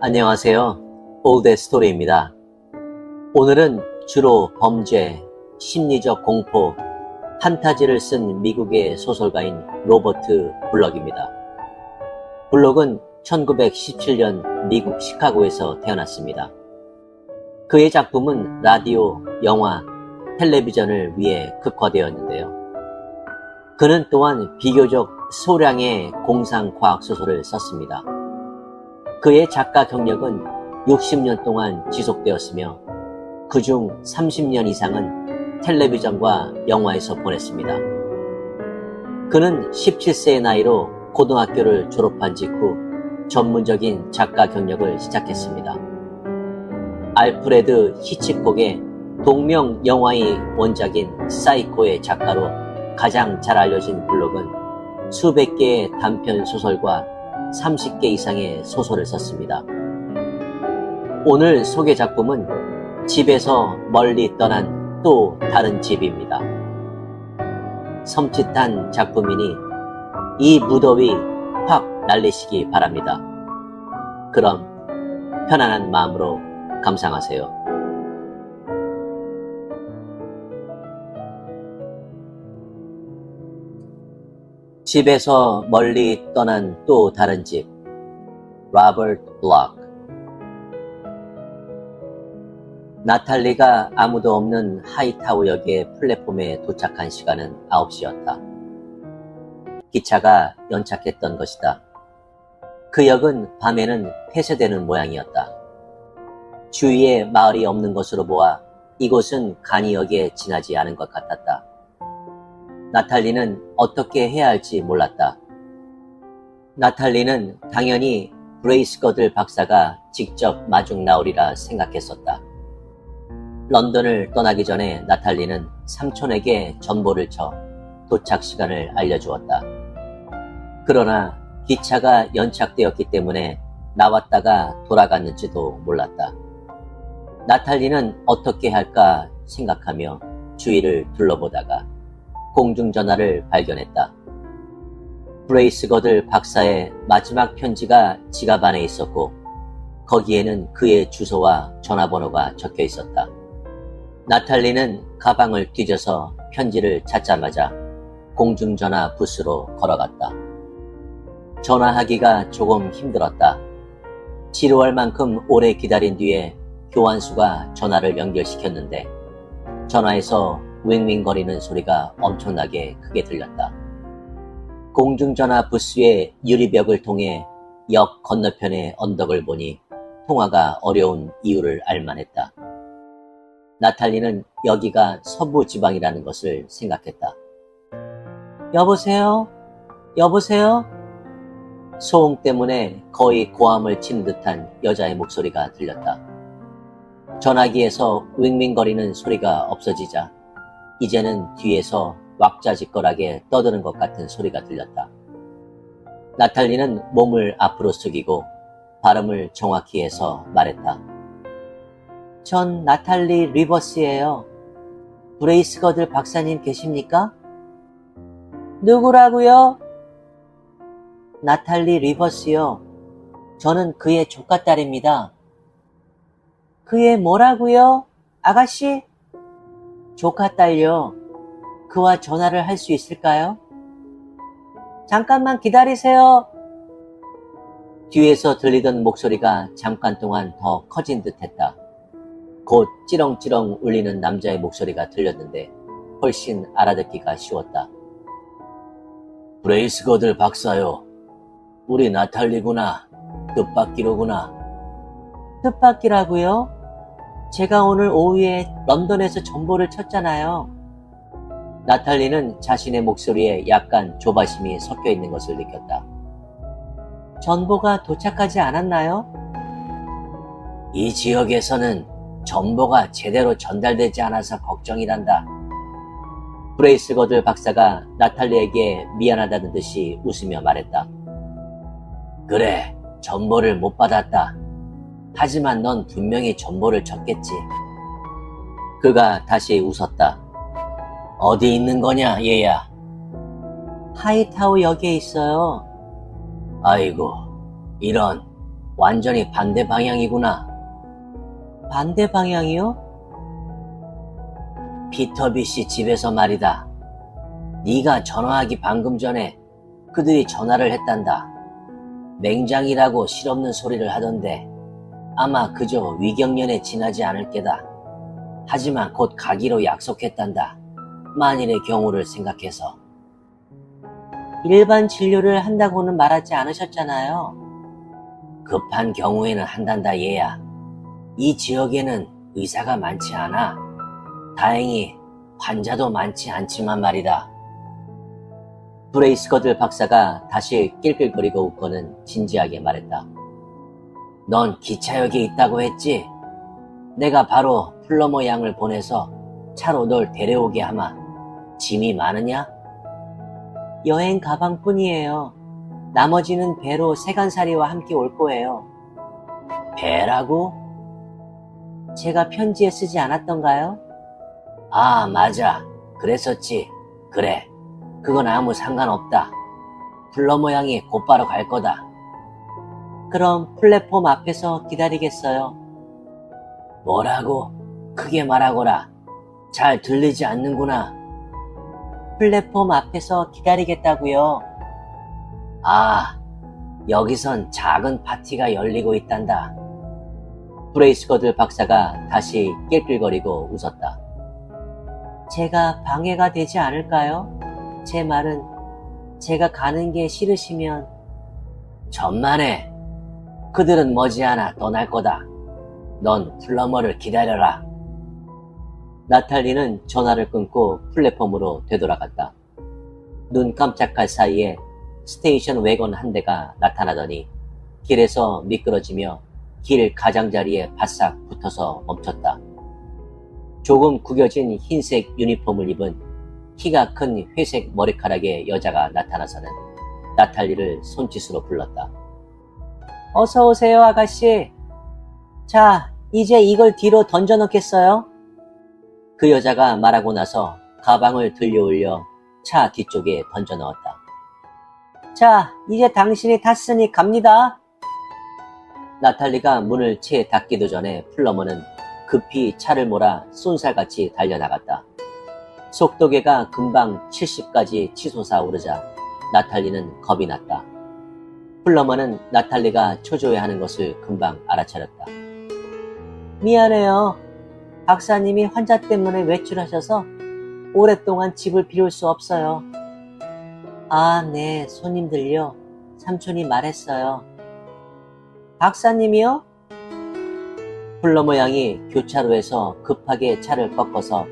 안녕하세요. 올드 스토리입니다. 오늘은 주로 범죄, 심리적 공포, 판타지를 쓴 미국의 소설가인 로버트 블럭입니다. 블럭은 1917년 미국 시카고에서 태어났습니다. 그의 작품은 라디오, 영화, 텔레비전을 위해 극화되었는데요. 그는 또한 비교적 소량의 공상 과학소설을 썼습니다. 그의 작가 경력은 60년 동안 지속되었으며 그중 30년 이상은 텔레비전과 영화에서 보냈습니다. 그는 17세의 나이로 고등학교를 졸업한 직후 전문적인 작가 경력을 시작했습니다. 알프레드 히치콕의 동명 영화의 원작인 사이코의 작가로 가장 잘 알려진 블럭은 수백 개의 단편 소설과 30개 이상의 소설을 썼습니다. 오늘 소개 작품은 집에서 멀리 떠난 또 다른 집입니다. 섬찟한 작품이니 이 무더위 확 날리시기 바랍니다. 그럼 편안한 마음으로 감상하세요. 집에서 멀리 떠난 또 다른 집. 로버트 블럭. 나탈리가 아무도 없는 하이타워역의 플랫폼에 도착한 시간은 9시였다. 기차가 연착했던 것이다. 그 역은 밤에는 폐쇄되는 모양이었다. 주위에 마을이 없는 것으로 보아 이곳은 간이역에 지나지 않은 것 같았다. 나탈리는 어떻게 해야 할지 몰랐다. 나탈리는 당연히 브레이스거들 박사가 직접 마중 나오리라 생각했었다. 런던을 떠나기 전에 나탈리는 삼촌에게 전보를 쳐 도착 시간을 알려주었다. 그러나 기차가 연착되었기 때문에 나왔다가 돌아갔는지도 몰랐다. 나탈리는 어떻게 할까 생각하며 주위를 둘러보다가 공중전화를 발견했다. 브레이스거들 박사의 마지막 편지가 지갑 안에 있었고 거기에는 그의 주소와 전화번호가 적혀 있었다. 나탈리는 가방을 뒤져서 편지를 찾자마자 공중전화 부스로 걸어갔다. 전화하기가 조금 힘들었다. 지루할 만큼 오래 기다린 뒤에 교환수가 전화를 연결시켰는데 전화에서 윙윙거리는 소리가 엄청나게 크게 들렸다. 공중전화 부스의 유리벽을 통해 역 건너편의 언덕을 보니 통화가 어려운 이유를 알만했다. 나탈리는 여기가 서부 지방이라는 것을 생각했다. 여보세요? 여보세요? 소음 때문에 거의 고함을 치는 듯한 여자의 목소리가 들렸다. 전화기에서 윙윙거리는 소리가 없어지자 이제는 뒤에서 왁자지껄하게 떠드는 것 같은 소리가 들렸다. 나탈리는 몸을 앞으로 숙이고 발음을 정확히 해서 말했다. 전 나탈리 리버스예요. 브레이스거들 박사님 계십니까? 누구라고요? 나탈리 리버스요. 저는 그의 조카딸입니다. 그의 뭐라고요? 아가씨? 조카딸요. 그와 전화를 할 수 있을까요? 잠깐만 기다리세요. 뒤에서 들리던 목소리가 잠깐 동안 더 커진 듯 했다. 곧 찌렁찌렁 울리는 남자의 목소리가 들렸는데 훨씬 알아듣기가 쉬웠다. 브레이스거들 박사요. 우리 나탈리구나. 뜻밖이로구나. 뜻밖이라고요? 제가 오늘 오후에 런던에서 전보를 쳤잖아요. 나탈리는 자신의 목소리에 약간 조바심이 섞여 있는 것을 느꼈다. 전보가 도착하지 않았나요? 이 지역에서는 전보가 제대로 전달되지 않아서 걱정이란다. 브레이스거들 박사가 나탈리에게 미안하다는 듯이 웃으며 말했다. 그래, 전보를 못 받았다. 하지만 넌 분명히 전보를 쳤겠지. 그가 다시 웃었다. 어디 있는 거냐, 얘야? 하이타우 역에 있어요. 아이고, 이런, 완전히 반대 방향이구나. 반대 방향이요? 피터비 씨 집에서 말이다. 네가 전화하기 방금 전에 그들이 전화를 했단다. 맹장이라고 실없는 소리를 하던데 아마 그저 위경련에 지나지 않을 게다. 하지만 곧 가기로 약속했단다. 만일의 경우를 생각해서. 일반 진료를 한다고는 말하지 않으셨잖아요. 급한 경우에는 한단다 얘야. 이 지역에는 의사가 많지 않아. 다행히 환자도 많지 않지만 말이다. 브레이스거들 박사가 다시 낄낄거리고 웃고는 진지하게 말했다. 넌 기차역에 있다고 했지? 내가 바로 플러머 양을 보내서 차로 널 데려오게 하마. 짐이 많으냐? 여행 가방뿐이에요. 나머지는 배로 세간살이와 함께 올 거예요. 배라고? 제가 편지에 쓰지 않았던가요? 아, 맞아. 그랬었지. 그래. 그건 아무 상관없다. 플러머 양이 곧바로 갈 거다. 그럼 플랫폼 앞에서 기다리겠어요. 뭐라고? 크게 말하거라. 잘 들리지 않는구나. 플랫폼 앞에서 기다리겠다고요. 아, 여기선 작은 파티가 열리고 있단다. 브레이스거들 박사가 다시 낄낄거리고 웃었다. 제가 방해가 되지 않을까요? 제 말은 제가 가는 게 싫으시면. 천만에. 그들은 머지않아 떠날 거다. 넌 플러머를 기다려라. 나탈리는 전화를 끊고 플랫폼으로 되돌아갔다. 눈 깜짝할 사이에 스테이션 wä건 한 대가 나타나더니 길에서 미끄러지며 길 가장자리에 바싹 붙어서 멈췄다. 조금 구겨진 흰색 유니폼을 입은 키가 큰 회색 머리카락의 여자가 나타나서는 나탈리를 손짓으로 불렀다. 어서 오세요, 아가씨. 자, 이제 이걸 뒤로 던져 넣겠어요? 그 여자가 말하고 나서 가방을 들려 올려 차 뒤쪽에 던져 넣었다. 자, 이제 당신이 탔으니 갑니다. 나탈리가 문을 채 닫기도 전에 플러머는 급히 차를 몰아 쏜살같이 달려나갔다. 속도계가 금방 70까지 치솟아 오르자 나탈리는 겁이 났다. 플러머는 나탈리가 초조해하는 것을 금방 알아차렸다. 미안해요. 박사님이 환자 때문에 외출하셔서 오랫동안 집을 비울 수 없어요. 아, 네, 손님들요. 삼촌이 말했어요. 박사님이요? 플러머 양이 교차로에서 급하게 차를 꺾어서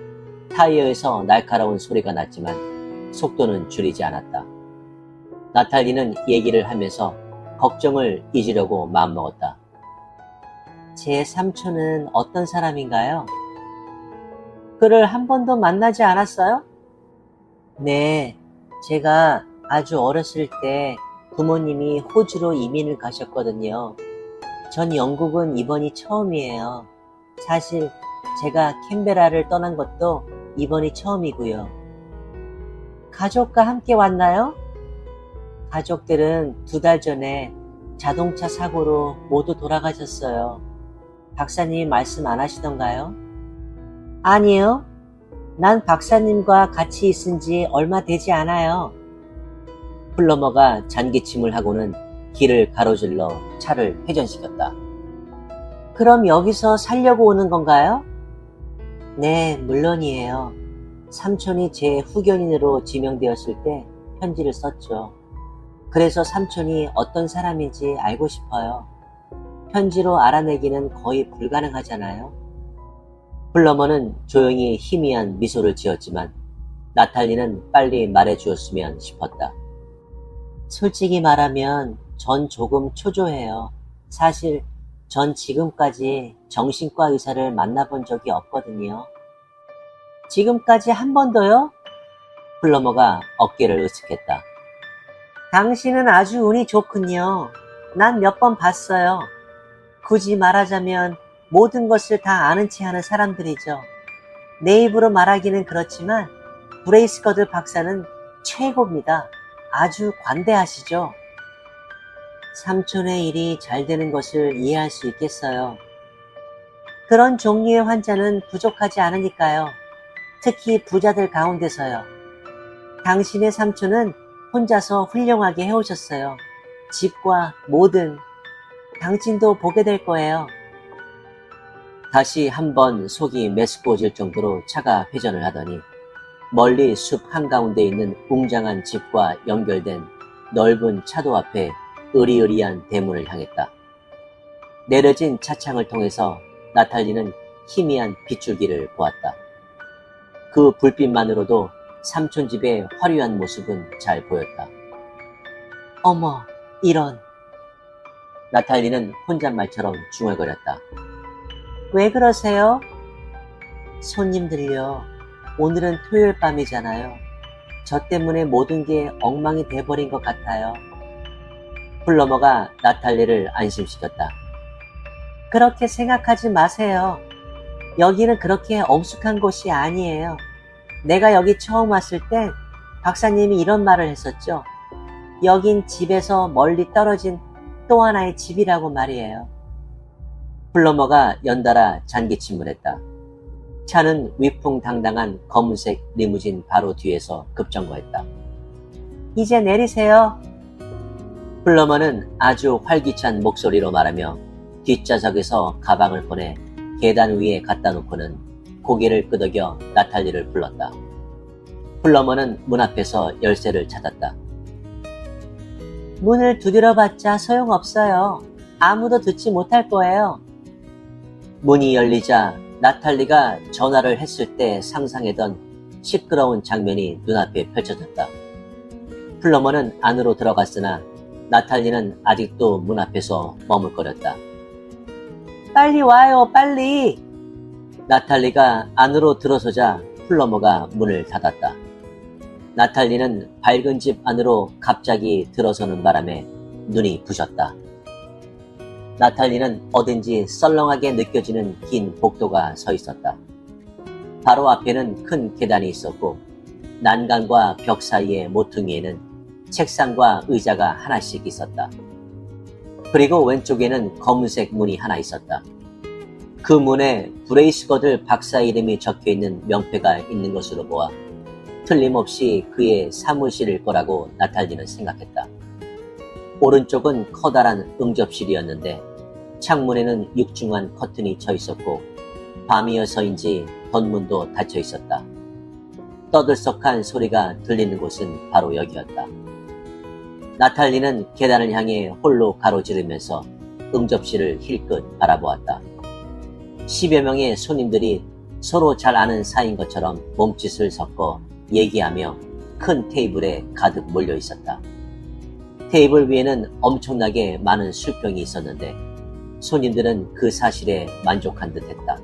타이어에서 날카로운 소리가 났지만 속도는 줄이지 않았다. 나탈리는 얘기를 하면서 걱정을 잊으려고 마음먹었다. 제 삼촌은 어떤 사람인가요? 그를 한 번도 만나지 않았어요? 네, 제가 아주 어렸을 때 부모님이 호주로 이민을 가셨거든요. 전 영국은 이번이 처음이에요. 사실 제가 캔베라를 떠난 것도 이번이 처음이고요. 가족과 함께 왔나요? 가족들은 2달 전에 자동차 사고로 모두 돌아가셨어요. 박사님이 말씀 안 하시던가요? 아니요. 난 박사님과 같이 있은 지 얼마 되지 않아요. 플러머가 잔기침을 하고는 길을 가로질러 차를 회전시켰다. 그럼 여기서 살려고 오는 건가요? 네, 물론이에요. 삼촌이 제 후견인으로 지명되었을 때 편지를 썼죠. 그래서 삼촌이 어떤 사람인지 알고 싶어요. 편지로 알아내기는 거의 불가능하잖아요. 플러머는 조용히 희미한 미소를 지었지만 나탈리는 빨리 말해주었으면 싶었다. 솔직히 말하면 전 조금 초조해요. 사실 전 지금까지 정신과 의사를 만나본 적이 없거든요. 지금까지 한 번도요? 플러머가 어깨를 으쓱했다. 당신은 아주 운이 좋군요. 난 몇 번 봤어요. 굳이 말하자면 모든 것을 다 아는 체 하는 사람들이죠. 내 입으로 말하기는 그렇지만 브레이스거드 박사는 최고입니다. 아주 관대하시죠. 삼촌의 일이 잘 되는 것을 이해할 수 있겠어요. 그런 종류의 환자는 부족하지 않으니까요. 특히 부자들 가운데서요. 당신의 삼촌은 혼자서 훌륭하게 해오셨어요. 집과 모든 당신도 보게 될 거예요. 다시 한번 속이 메스꺼워질 정도로 차가 회전을 하더니 멀리 숲 한가운데 있는 웅장한 집과 연결된 넓은 차도 앞에 으리으리한 대문을 향했다. 내려진 차창을 통해서 나탈리는 희미한 빗줄기를 보았다. 그 불빛만으로도 삼촌 집의 화려한 모습은 잘 보였다. 어머, 이런. 나탈리는 혼잣말처럼 중얼거렸다. 왜 그러세요? 손님들요. 오늘은 토요일 밤이잖아요. 저 때문에 모든 게 엉망이 돼버린 것 같아요. 플러머가 나탈리를 안심시켰다. 그렇게 생각하지 마세요. 여기는 그렇게 엄숙한 곳이 아니에요. 내가 여기 처음 왔을 땐 박사님이 이런 말을 했었죠. 여긴 집에서 멀리 떨어진 또 하나의 집이라고 말이에요. 플러머가 연달아 잔기침을 차는 위풍당당한 검은색 리무진 바로 뒤에서 급정거했다. 이제 내리세요. 플러머는 아주 활기찬 목소리로 말하며 뒷좌석에서 가방을 꺼내 계단 위에 갖다 놓고는 고개를 끄덕여 나탈리를 불렀다. 플러머는 문 앞에서 열쇠를 찾았다. 문을 두드려봤자 소용없어요. 아무도 듣지 못할 거예요. 문이 열리자 나탈리가 전화를 했을 때 상상했던 시끄러운 장면이 눈앞에 펼쳐졌다. 플러머는 안으로 들어갔으나 나탈리는 아직도 문 앞에서 머물거렸다. 빨리 와요, 빨리. 나탈리가 안으로 들어서자 플러머가 문을 닫았다. 나탈리는 밝은 집 안으로 갑자기 들어서는 바람에 눈이 부셨다. 나탈리는 어딘지 썰렁하게 느껴지는 긴 복도가 서 있었다. 바로 앞에는 큰 계단이 있었고 난간과 벽 사이의 모퉁이에는 책상과 의자가 하나씩 있었다. 그리고 왼쪽에는 검은색 문이 하나 있었다. 그 문에 브레이스거드 박사 이름이 적혀있는 명패가 있는 것으로 보아 틀림없이 그의 사무실일 거라고 나탈리는 생각했다. 오른쪽은 커다란 응접실이었는데 창문에는 육중한 커튼이 쳐 있었고 밤이어서인지 덧문도 닫혀 있었다. 떠들썩한 소리가 들리는 곳은 바로 여기였다. 나탈리는 계단을 향해 홀로 가로지르면서 응접실을 힐끗 바라보았다. 10여 명의 손님들이 서로 잘 아는 사이인 것처럼 몸짓을 섞어 얘기하며 큰 테이블에 가득 몰려 있었다. 테이블 위에는 엄청나게 많은 술병이 있었는데 손님들은 그 사실에 만족한 듯했다.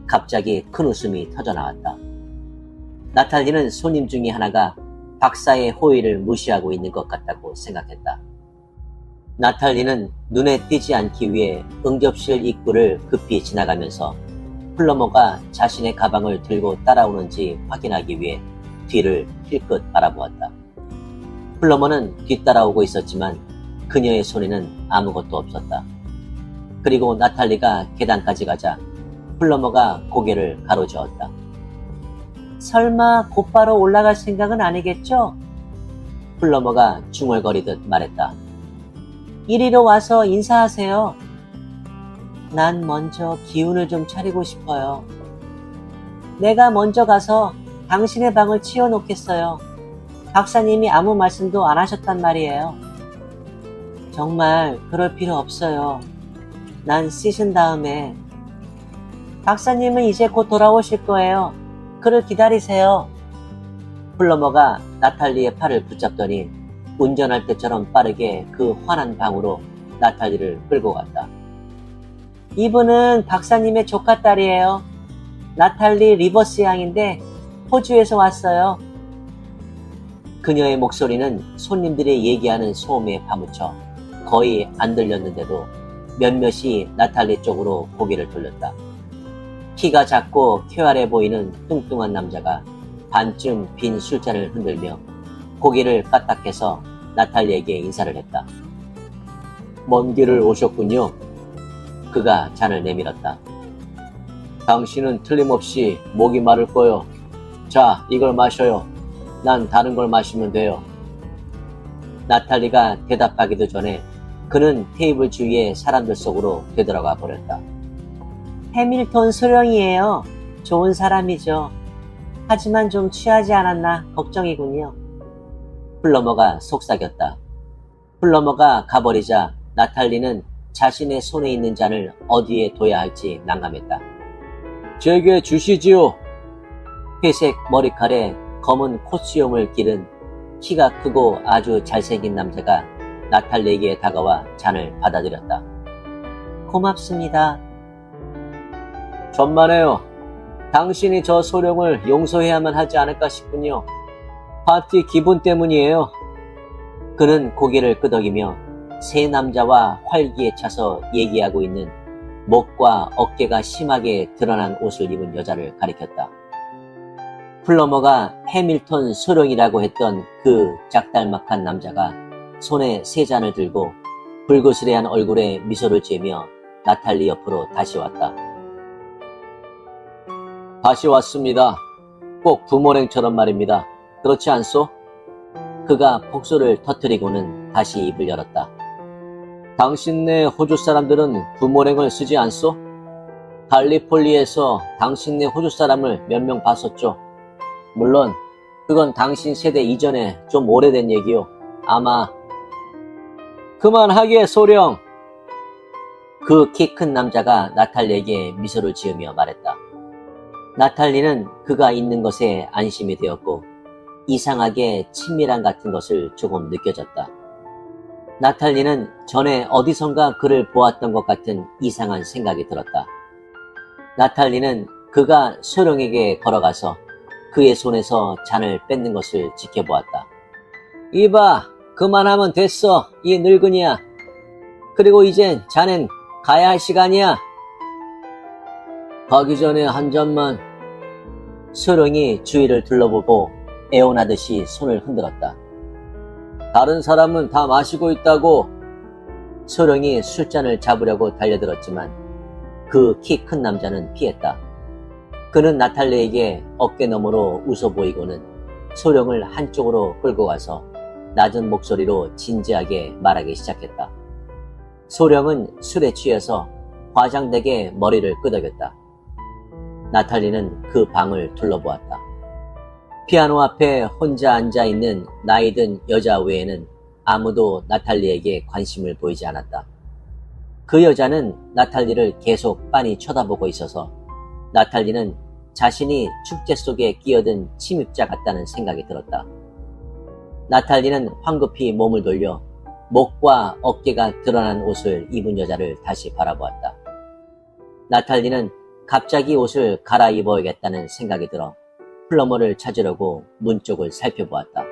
갑자기 큰 웃음이 터져나왔다. 나탈리는 손님 중에 하나가 박사의 호의를 무시하고 있는 것 같다고 생각했다. 나탈리는 눈에 띄지 않기 위해 응접실 입구를 급히 지나가면서 플러머가 자신의 가방을 들고 따라오는지 확인하기 위해 뒤를 힐끗 바라보았다. 플러머는 뒤따라오고 있었지만 그녀의 손에는 아무것도 없었다. 그리고 나탈리가 계단까지 가자 플러머가 고개를 가로저었다. 설마 곧바로 올라갈 생각은 아니겠죠? 플러머가 중얼거리듯 말했다. 이리로 와서 인사하세요. 난 먼저 기운을 좀 차리고 싶어요. 내가 먼저 가서 당신의 방을 치워놓겠어요. 박사님이 아무 말씀도 안 하셨단 말이에요. 정말 그럴 필요 없어요. 난 씻은 다음에. 박사님은 이제 곧 돌아오실 거예요. 그를 기다리세요. 플러머가 나탈리의 팔을 붙잡더니 운전할 때처럼 빠르게 그 환한 방으로 나탈리를 끌고 갔다. 이분은 박사님의 조카딸이에요. 나탈리 리버스 양인데 호주에서 왔어요. 그녀의 목소리는 손님들이 얘기하는 소음에 파묻혀 거의 안 들렸는데도 몇몇이 나탈리 쪽으로 고개를 돌렸다. 키가 작고 쾌활해 보이는 뚱뚱한 남자가 반쯤 빈 술잔을 흔들며 고개를 까딱해서 나탈리에게 인사를 했다. 먼 길을 오셨군요. 그가 잔을 내밀었다. 당신은 틀림없이 목이 마를 거요. 자, 이걸 마셔요. 난 다른 걸 마시면 돼요. 나탈리가 대답하기도 전에 그는 테이블 주위의 사람들 속으로 되돌아가 버렸다. 해밀턴 소령이에요. 좋은 사람이죠. 하지만 좀 취하지 않았나 걱정이군요. 플러머가 속삭였다. 플러머가 가버리자 나탈리는 자신의 손에 있는 잔을 어디에 둬야 할지 난감했다. 제게 주시지요. 회색 머리칼에 검은 콧수염을 기른 키가 크고 아주 잘생긴 남자가 나탈리에게 다가와 잔을 받아들였다. 고맙습니다. 천만에요. 당신이 저 소령을 용서해야만 하지 않을까 싶군요. 파티 기분 때문이에요. 그는 고개를 끄덕이며 세 남자와 활기에 차서 얘기하고 있는 목과 어깨가 심하게 드러난 옷을 입은 여자를 가리켰다. 플러머가 해밀턴 소령이라고 했던 그 짝달막한 남자가 손에 세 잔을 들고 불그스레한 얼굴에 미소를 지으며 나탈리 옆으로 다시 왔다. 다시 왔습니다. 꼭 부모랭처럼 말입니다. 그렇지 않소? 그가 폭소를 터뜨리고는 다시 입을 열었다. 당신네 호주 사람들은 부모랭을 쓰지 않소? 갈리폴리에서 당신네 호주 사람을 몇 명 봤었죠. 물론 그건 당신 세대 이전에 좀 오래된 얘기요. 아마 그만하게 소령. 그 키 큰 남자가 나탈리에게 미소를 지으며 말했다. 나탈리는 그가 있는 것에 안심이 되었고 이상하게 친밀함 같은 것을 조금 느껴졌다. 나탈리는 전에 어디선가 그를 보았던 것 같은 이상한 생각이 들었다. 나탈리는 그가 소령에게 걸어가서 그의 손에서 잔을 뺏는 것을 지켜보았다. 이봐, 그만하면 됐어, 이 늙은이야. 그리고 이젠 자넨 가야 할 시간이야. 가기 전에 한 잔만. 소령이 주위를 둘러보고 애원하듯이 손을 흔들었다. 다른 사람은 다 마시고 있다고. 소령이 술잔을 잡으려고 달려들었지만 그 키 큰 남자는 피했다. 그는 나탈리에게 어깨 너머로 웃어 보이고는 소령을 한쪽으로 끌고 가서 낮은 목소리로 진지하게 말하기 시작했다. 소령은 술에 취해서 과장되게 머리를 끄덕였다. 나탈리는 그 방을 둘러보았다. 피아노 앞에 혼자 앉아있는 나이든 여자 외에는 아무도 나탈리에게 관심을 보이지 않았다. 그 여자는 나탈리를 계속 빤히 쳐다보고 있어서 나탈리는 자신이 축제 속에 끼어든 침입자 같다는 생각이 들었다. 나탈리는 황급히 몸을 돌려 목과 어깨가 드러난 옷을 입은 여자를 다시 바라보았다. 나탈리는 갑자기 옷을 갈아입어야겠다는 생각이 들어 플러머를 찾으려고 문 쪽을 살펴보았다.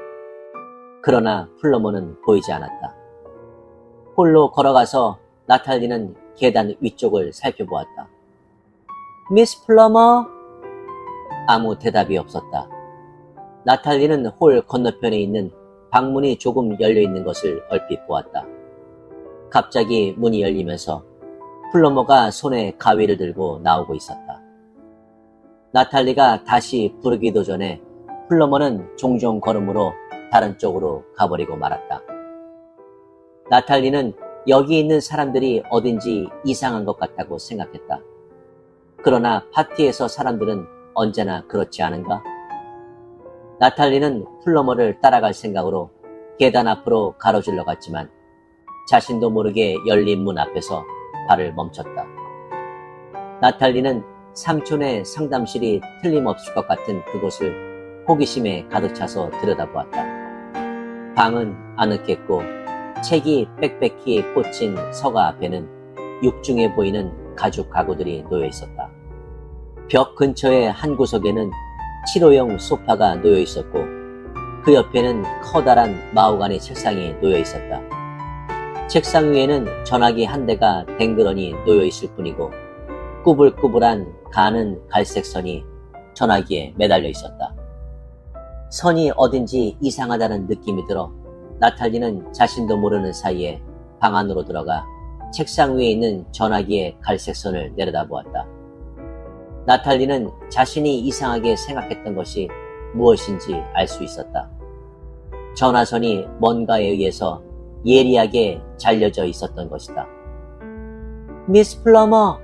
그러나 플러머는 보이지 않았다. 홀로 걸어가서 나탈리는 계단 위쪽을 살펴보았다. 미스 플러머? 아무 대답이 없었다. 나탈리는 홀 건너편에 있는 방문이 조금 열려있는 것을 얼핏 보았다. 갑자기 문이 열리면서 플러머가 손에 가위를 들고 나오고 있었다. 나탈리가 다시 부르기도 전에 플러머는 종종 걸음으로 다른 쪽으로 가버리고 말았다. 나탈리는 여기 있는 사람들이 어딘지 이상한 것 같다고 생각했다. 그러나 파티에서 사람들은 언제나 그렇지 않은가? 나탈리는 플러머를 따라갈 생각으로 계단 앞으로 가로질러 갔지만 자신도 모르게 열린 문 앞에서 발을 멈췄다. 나탈리는 삼촌의 상담실이 틀림없을 것 같은 그곳을 호기심에 가득 차서 들여다보았다. 방은 아늑했고 책이 빽빽히 꽂힌 서가 앞에는 육중해 보이는 가죽 가구들이 놓여 있었다. 벽 근처의 한 구석에는 치료용 소파가 놓여 있었고 그 옆에는 커다란 마호가니 책상이 놓여 있었다. 책상 위에는 전화기 한 대가 댕그러니 놓여 있을 뿐이고 꾸불꾸불한 가는 갈색 선이 전화기에 매달려 있었다. 선이 어딘지 이상하다는 느낌이 들어 나탈리는 자신도 모르는 사이에 방 안으로 들어가 책상 위에 있는 전화기의 갈색 선을 내려다보았다. 나탈리는 자신이 이상하게 생각했던 것이 무엇인지 알 수 있었다. 전화선이 뭔가에 의해서 예리하게 잘려져 있었던 것이다. 미스 플러머,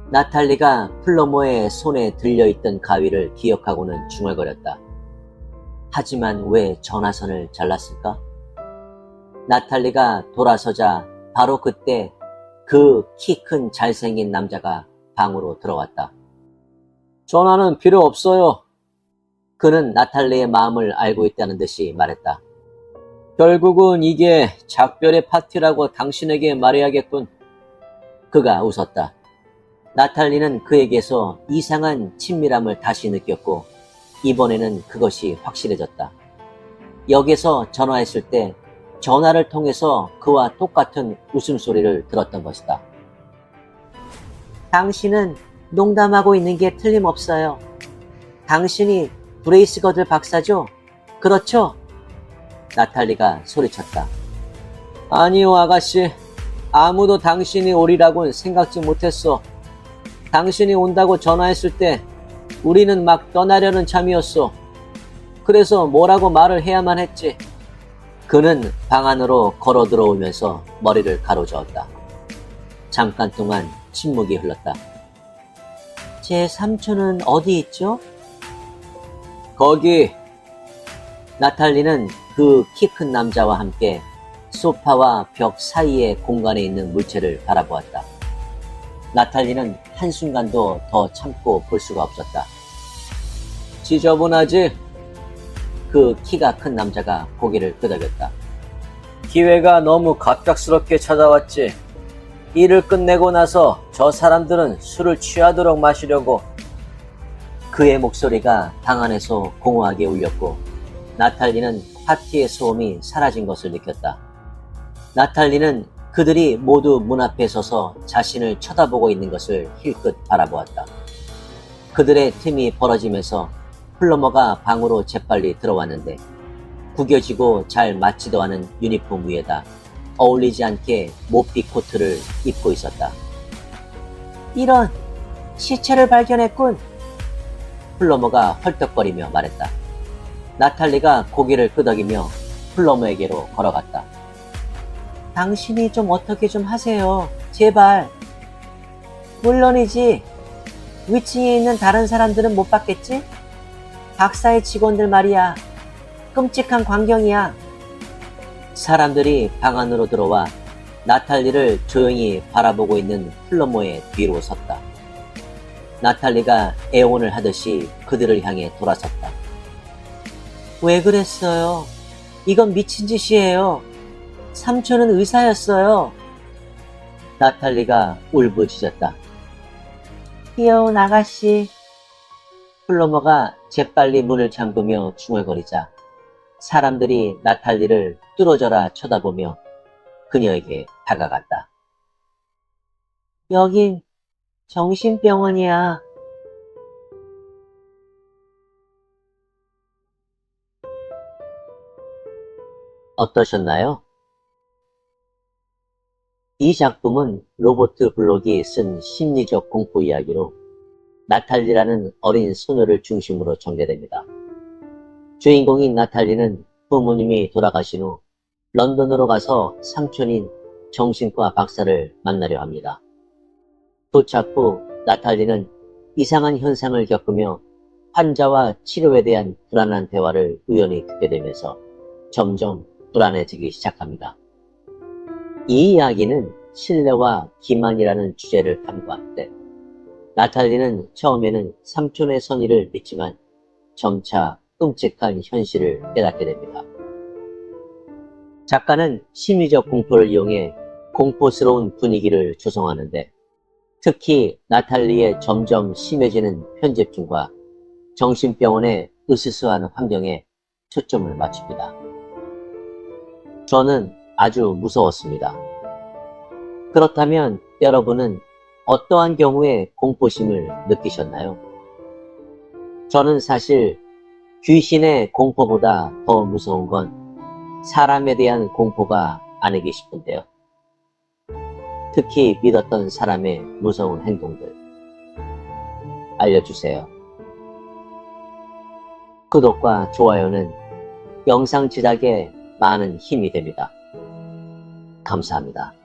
나탈리가 플러머의 손에 들려있던 가위를 기억하고는 중얼거렸다. 하지만 왜 전화선을 잘랐을까? 나탈리가 돌아서자 바로 그때 그 키 큰 잘생긴 남자가 방으로 들어왔다. 전화는 필요 없어요. 그는 나탈리의 마음을 알고 있다는 듯이 말했다. 결국은 이게 작별의 파티라고 당신에게 말해야겠군. 그가 웃었다. 나탈리는 그에게서 이상한 친밀함을 다시 느꼈고 이번에는 그것이 확실해졌다. 역에서 전화했을 때 전화를 통해서 그와 똑같은 웃음소리를 들었던 것이다. 당신은 농담하고 있는 게 틀림없어요. 당신이 브레이스 거들 박사죠? 그렇죠? 나탈리가 소리쳤다. 아니요, 아가씨. 아무도 당신이 오리라고는 생각지 못했어. 당신이 온다고 전화했을 때 우리는 막 떠나려는 참이었어. 그래서 뭐라고 말을 해야만 했지. 그는 방 안으로 걸어 들어오면서 머리를 가로저었다. 잠깐 동안 침묵이 흘렀다. 제 삼촌은 어디 있죠? 거기. 나탈리는 그 키 큰 남자와 함께 소파와 벽 사이의 공간에 있는 물체를 바라보았다. 나탈리는 한순간도 더 참고 볼 수가 없었다. 지저분하지? 그 키가 큰 남자가 고개를 끄덕였다. 기회가 너무 갑작스럽게 찾아왔지. 일을 끝내고 나서 저 사람들은 술을 취하도록 마시려고. 그의 목소리가 방 안에서 공허하게 울렸고 나탈리는 파티의 소음이 사라진 것을 느꼈다. 나탈리는 그들이 모두 문 앞에 서서 자신을 쳐다보고 있는 것을 힐끗 바라보았다. 그들의 틈이 벌어지면서 플러머가 방으로 재빨리 들어왔는데 구겨지고 잘 맞지도 않은 유니폼 위에다 어울리지 않게 모피 코트를 입고 있었다. 이런, 시체를 발견했군. 플러머가 헐떡거리며 말했다. 나탈리가 고개를 끄덕이며 플러머에게로 걸어갔다. 당신이 좀 어떻게 좀 하세요. 제발. 물론이지. 위층에 있는 다른 사람들은 못 봤겠지? 박사의 직원들 말이야. 끔찍한 광경이야. 사람들이 방 안으로 들어와 나탈리를 조용히 바라보고 있는 플러머의 뒤로 섰다. 나탈리가 애원을 하듯이 그들을 향해 돌아섰다. 왜 그랬어요? 이건 미친 짓이에요. 삼촌은 의사였어요. 나탈리가 울부짖었다. 귀여운 아가씨. 플러머가 재빨리 문을 잠그며 중얼거리자 사람들이 나탈리를 뚫어져라 쳐다보며 그녀에게 다가갔다. 여긴 정신병원이야. 어떠셨나요? 이 작품은 로버트 블록이 쓴 심리적 공포 이야기로 나탈리라는 어린 소녀를 중심으로 전개됩니다. 주인공인 나탈리는 부모님이 돌아가신 후 런던으로 가서 삼촌인 정신과 박사를 만나려 합니다. 도착 후 나탈리는 이상한 현상을 겪으며 환자와 치료에 대한 불안한 대화를 우연히 듣게 되면서 점점 불안해지기 시작합니다. 이 이야기는 신뢰와 기만이라는 주제를 탐구할 때 나탈리는 처음에는 삼촌의 선의를 믿지만 점차 끔찍한 현실을 깨닫게 됩니다. 작가는 심리적 공포를 이용해 공포스러운 분위기를 조성하는데 특히 나탈리의 점점 심해지는 편집증과 정신병원의 으스스한 환경에 초점을 맞춥니다. 저는 아주 무서웠습니다. 그렇다면 여러분은 어떠한 경우에 공포심을 느끼셨나요? 저는 사실 귀신의 공포보다 더 무서운 건 사람에 대한 공포가 아니기 싶은데요. 특히 믿었던 사람의 무서운 행동들 알려주세요. 구독과 좋아요는 영상 제작에 많은 힘이 됩니다. 감사합니다.